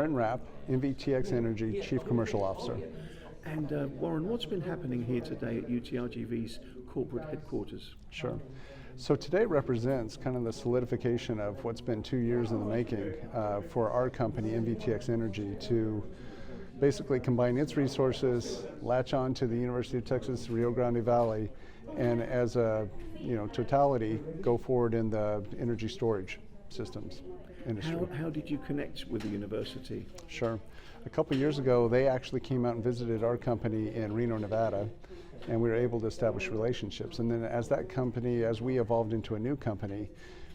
Warren Rapp, NVTX Energy, Chief Commercial Officer. And Warren, what's been happening here today at UTRGV's corporate headquarters? Sure. So today represents kind of the solidification of what's been 2 years in the making for our company, NVTX Energy, to basically combine its resources, latch on to the University of Texas Rio Grande Valley, and as a totality, go forward in the energy storage systems industry. How did you connect with the university? Sure. A couple years ago, they actually came out and visited our company in Reno, Nevada, and we were able to establish relationships. And then as we evolved into a new company,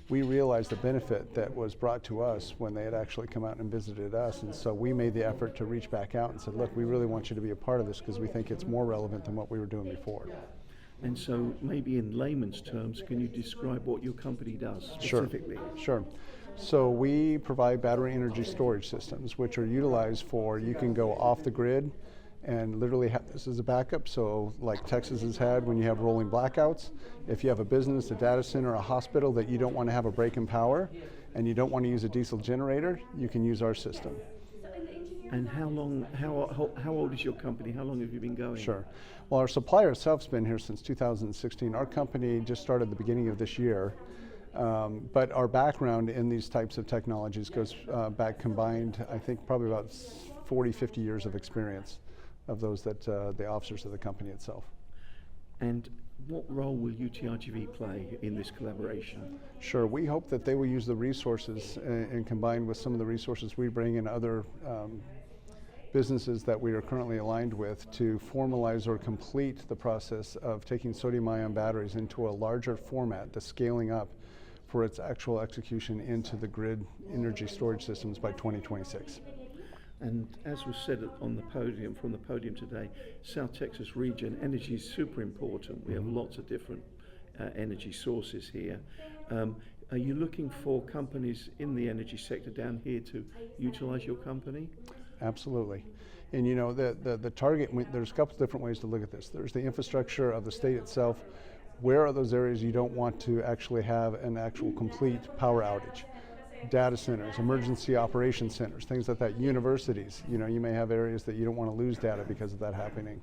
we realized the benefit that was brought to us when they had actually come out and visited us. And so we made the effort to reach back out and said, look, we really want you to be a part of this because we think it's more relevant than what we were doing before. And so maybe in layman's terms, can you describe what your company does specifically? Sure. So we provide battery energy storage systems, which are utilized for, you can go off the grid and literally have this as a backup. So like Texas has had when you have rolling blackouts, if you have a business, a data center, a hospital that you don't want to have a break in power and you don't want to use a diesel generator, you can use our system. And how old is your company? How long have you been going? Sure. Well, our supplier itself has been here since 2016. Our company just started at the beginning of this year. But our background in these types of technologies goes back combined, I think probably about 40, 50 years of experience of those that the officers of the company itself. And what role will UTRGV play in this collaboration? Sure, we hope that they will use the resources and combine with some of the resources we bring in other businesses that we are currently aligned with to formalize or complete the process of taking sodium-ion batteries into a larger format, the scaling up for its actual execution into the grid energy storage systems by 2026. And as was said on the podium, from the podium today, South Texas region energy is super important. We have lots of different energy sources here. Are you looking for companies in the energy sector down here to utilize your company? Absolutely. And the target, there's a couple different ways to look at this. There's the infrastructure of the state itself. Where are those areas you don't want to actually have an actual complete power outage? Data centers, emergency operation centers, things like that. Universities, you may have areas that you don't want to lose data because of that happening.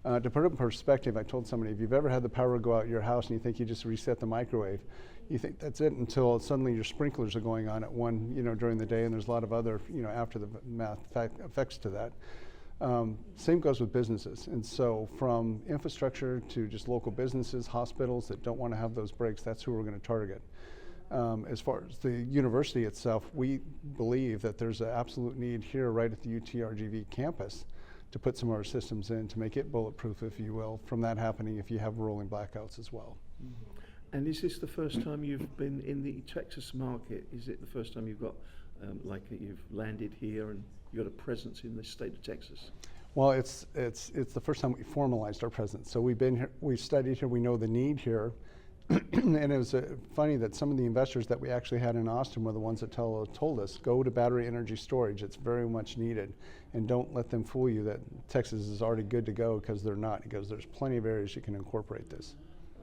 To put it in perspective, I told somebody, if you've ever had the power go out at your house and you think you just reset the microwave, you think that's it until suddenly your sprinklers are going on at one, during the day, and there's a lot of other, after the math effects to that. Same goes with businesses. And so from infrastructure to just local businesses, hospitals that don't want to have those breaks, that's who we're going to target. As far as the university itself, we believe that there's an absolute need here right at the UTRGV campus to put some of our systems in to make it bulletproof, if you will, from that happening if you have rolling blackouts as well. And is this the first time you've been in the Texas market? Is it the first time you've got, you've landed here and you've got a presence in the state of Texas? Well, it's the first time we formalized our presence. So we've been here, we've studied here, we know the need here. And it was funny that some of the investors that we actually had in Austin were the ones that told us, go to battery energy storage, it's very much needed. And don't let them fool you that Texas is already good to go, because they're not, because there's plenty of areas you can incorporate this.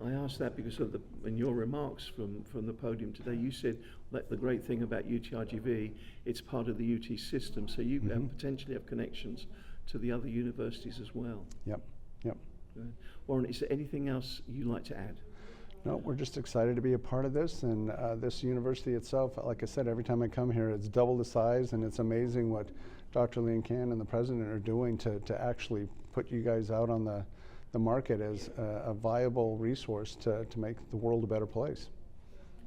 I asked that because of in your remarks from the podium today, you said that the great thing about UTRGV, it's part of the UT system, so you potentially have connections to the other universities as well. Yep. Warren, is there anything else you'd like to add? No, we're just excited to be a part of this, and this university itself, like I said, every time I come here, it's double the size, and it's amazing what Dr. Lean Can and the president are doing to actually put you guys out on the market as a viable resource to make the world a better place.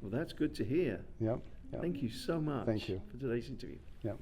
Well, that's good to hear. Yep. Thank you so much. Thank you for today's interview. Yep.